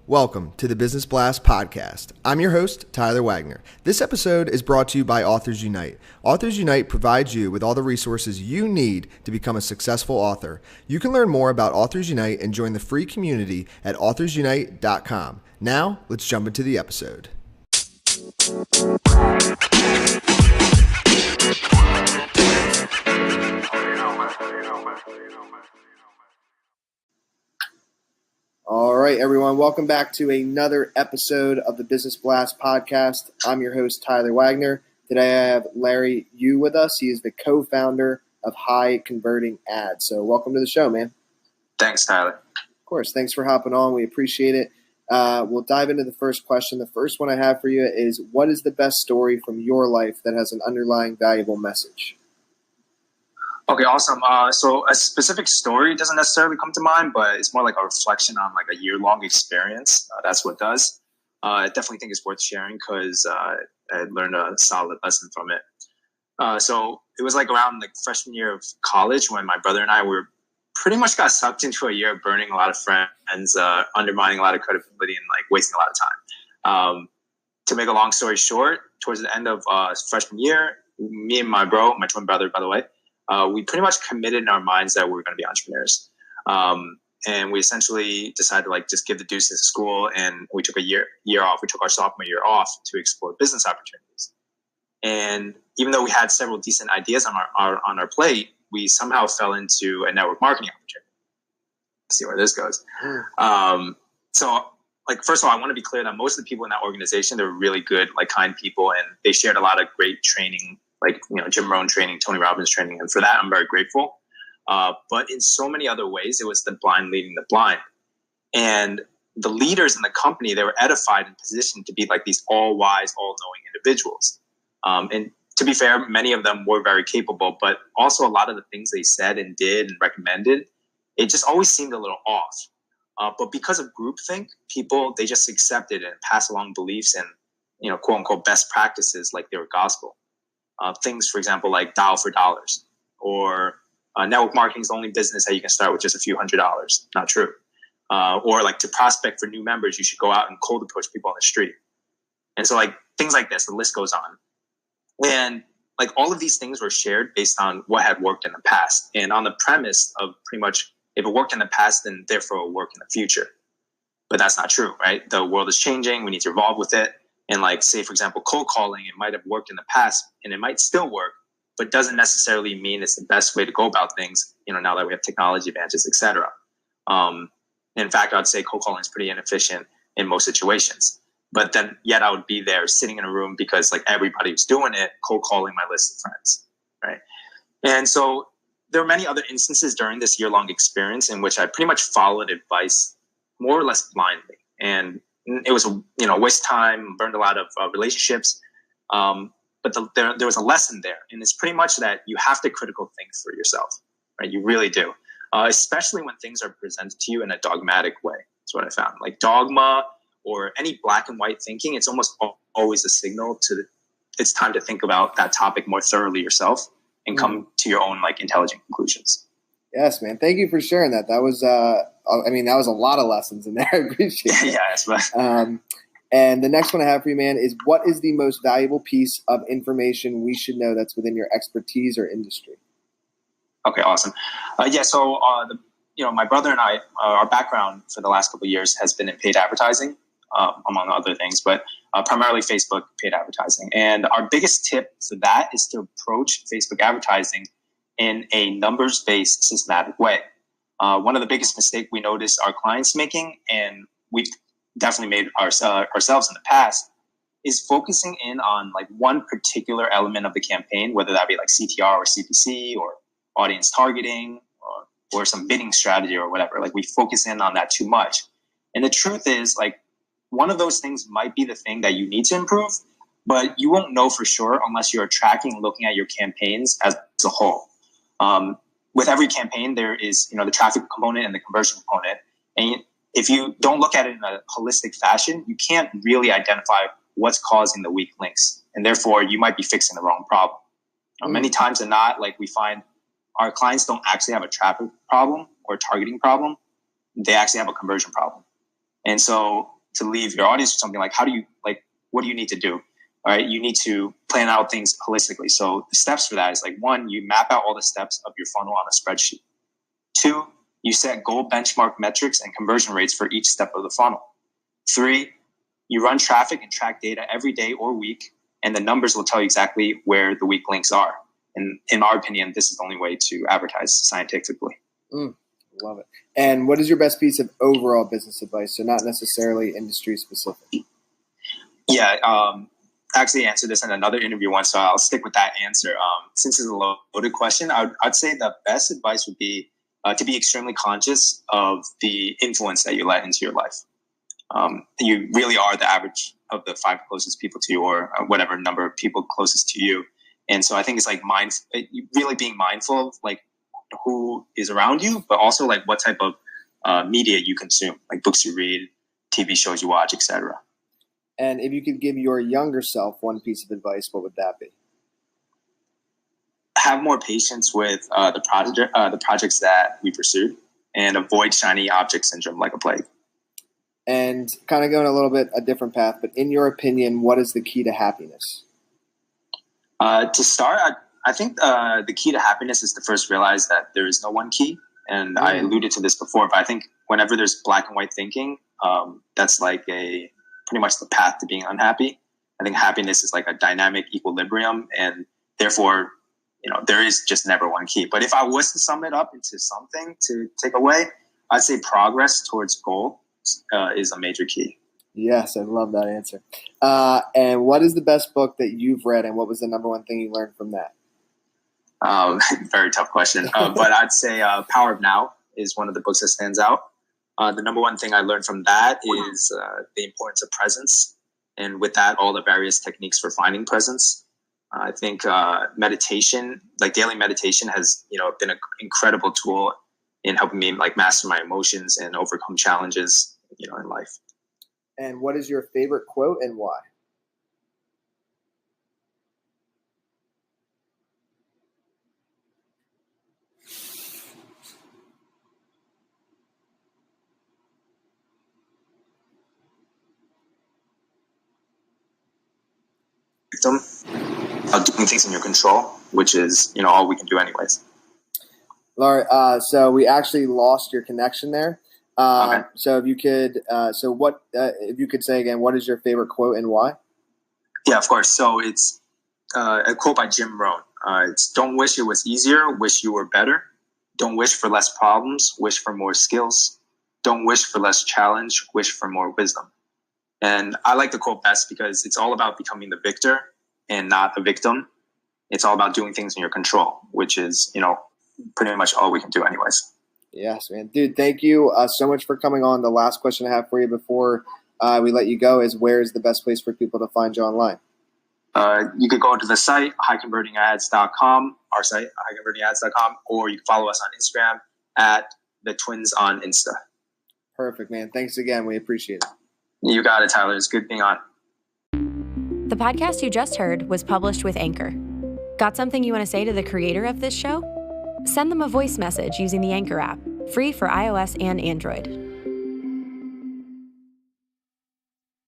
Welcome to the Business Blast podcast. I'm your host, Tyler Wagner. This episode is brought to you by Authors Unite. Authors Unite provides you with all the resources you need to become a successful author. You can learn more about Authors Unite and join the free community at authorsunite.com. Now, let's jump into the episode. All right, everyone. Welcome back to another episode of the Business Blast podcast. I'm your host, Tyler Wagner. Today I have Larry Yu with us. He is the co-founder of High Converting Ads. So welcome to the show, man. Thanks, Tyler. Of course. Thanks for hopping on. We appreciate it. We'll dive into the first question. The first one I have for you is, what is the best story from your life that has an underlying valuable message? Okay, awesome. So a specific story doesn't necessarily come to mind, but it's more like a reflection on like a year-long experience. That's what does. I definitely think it's worth sharing because I learned a solid lesson from it. So it was like around like freshman year of college when my brother and I were pretty much got sucked into a year of burning a lot of friends, undermining a lot of credibility, and like wasting a lot of time. To make a long story short, towards the end of freshman year, me and my twin brother, by the way, we pretty much committed in our minds that we were going to be entrepreneurs. And we essentially decided to like just give the deuces to school, and we took a year off. We took our sophomore year off to explore business opportunities. And even though we had several decent ideas on our plate, we somehow fell into a network marketing opportunity. Let's see where this goes. So like, first of all, I want to be clear that most of the people in that organization, they were really good, like kind people, and they shared a lot of great training, like, you know, Jim Rohn training, Tony Robbins training. And for that, I'm very grateful. But in so many other ways, it was the blind leading the blind. And the leaders in the company, they were edified and positioned to be like these all-wise, all-knowing individuals. And to be fair, many of them were very capable, but also a lot of the things they said and did and recommended, it just always seemed a little off. But because of groupthink, people, they just accepted and passed along beliefs and, you know, quote unquote, best practices like they were gospel. Things, for example, like dial for dollars, or network marketing is the only business that you can start with just a few $100s. Not true. Or like to prospect for new members, you should go out and cold approach people on the street. And so like things like this, the list goes on. And like all of these things were shared based on what had worked in the past, and on the premise of pretty much, if it worked in the past, then therefore it will work in the future. But that's not true, right? The world is changing. We need to evolve with it. And like, say, for example, cold calling, it might have worked in the past and it might still work, but doesn't necessarily mean it's the best way to go about things, you know, now that we have technology advances, et cetera. In fact, I'd say cold calling is pretty inefficient in most situations. But then yet I would be there sitting in a room because like everybody was doing it, cold calling my list of friends, right? And so there were many other instances during this year-long experience in which I pretty much followed advice more or less blindly. And it was a waste of time, burned a lot of relationships. But there was a lesson there. And it's pretty much that you have to critical think for yourself, right? You really do. Especially when things are presented to you in a dogmatic way. That's what I found. Like dogma or any black and white thinking, it's almost always a signal to it's time to think about that topic more thoroughly yourself and come to your own like intelligent conclusions. Yes, man. Thank you for sharing that. That was, that was a lot of lessons in there. I appreciate it. Yes, but and the next one I have for you, man, is what is the most valuable piece of information we should know that's within your expertise or industry? Okay, awesome. So my brother and I, our background for the last couple of years has been in paid advertising, among other things, but primarily Facebook paid advertising. And our biggest tip for that is to approach Facebook advertising in a numbers-based, systematic way. One of the biggest mistakes we notice our clients making, and we've definitely made ourselves in the past, is focusing in on like one particular element of the campaign, whether that be like CTR or CPC or audience targeting or some bidding strategy or whatever. Like we focus in on that too much. And the truth is, like, one of those things might be the thing that you need to improve, but you won't know for sure unless you're tracking and looking at your campaigns as a whole. With every campaign, there is, the traffic component and the conversion component. And if you don't look at it in a holistic fashion, you can't really identify what's causing the weak links. And therefore, you might be fixing the wrong problem. Many times than not, like we find our clients don't actually have a traffic problem or targeting problem. They actually have a conversion problem. And so to leave your audience with something like, what do you need to do? All right, you need to plan out things holistically. So the steps for that is like, 1, you map out all the steps of your funnel on a spreadsheet. 2, you set goal benchmark metrics and conversion rates for each step of the funnel. 3, you run traffic and track data every day or week, and the numbers will tell you exactly where the weak links are. And in our opinion, this is the only way to advertise scientifically. Love it. And what is your best piece of overall business advice? So not necessarily industry specific. Yeah, I actually answered this in another interview once, so I'll stick with that answer. Since it's a loaded question, I'd say the best advice would be to be extremely conscious of the influence that you let into your life. You really are the average of the 5 closest people to you, or whatever number of people closest to you. And so I think it's like really being mindful of like who is around you, but also like what type of media you consume, like books you read, TV shows you watch, etc. And if you could give your younger self one piece of advice, what would that be? Have more patience with the projects that we pursued, and avoid shiny object syndrome like a plague. And kind of going a little bit a different path, but in your opinion, what is the key to happiness? To start, I think the key to happiness is to first realize that there is no one key. And I alluded to this before, but I think whenever there's black and white thinking, that's like pretty much the path to being unhappy. I think happiness is like a dynamic equilibrium, and therefore, there is just never one key. But if I was to sum it up into something to take away, I'd say progress towards goal is a major key. Yes, I love that answer. And what is the best book that you've read, and what was the number one thing you learned from that? Very tough question. But I'd say Power of Now is one of the books that stands out. The number one thing I learned from that is the importance of presence. And with that, all the various techniques for finding presence. I think meditation, like daily meditation, has been an incredible tool in helping me like master my emotions and overcome challenges in life. And what is your favorite quote and why? Doing things in your control, which is all we can do anyways. Laurie, so we actually lost your connection there. Okay. So if you could, if you could say again, what is your favorite quote and why? Yeah, of course. So it's a quote by Jim Rohn. It's "Don't wish it was easier, wish you were better. Don't wish for less problems, wish for more skills. Don't wish for less challenge, wish for more wisdom." And I like the quote best because it's all about becoming the victor and not a victim. It's all about doing things in your control, which is, pretty much all we can do anyways. Yes, man. Dude, thank you so much for coming on. The last question I have for you before we let you go is, where is the best place for people to find you online? You could go to the site, highconvertingads.com, our site, highconvertingads.com, or you can follow us on Instagram at the Twins on Insta. Perfect, man. Thanks again. We appreciate it. You got it, Tyler. It's good being on. The podcast you just heard was published with Anchor. Got something you want to say to the creator of this show? Send them a voice message using the Anchor app, free for iOS and Android.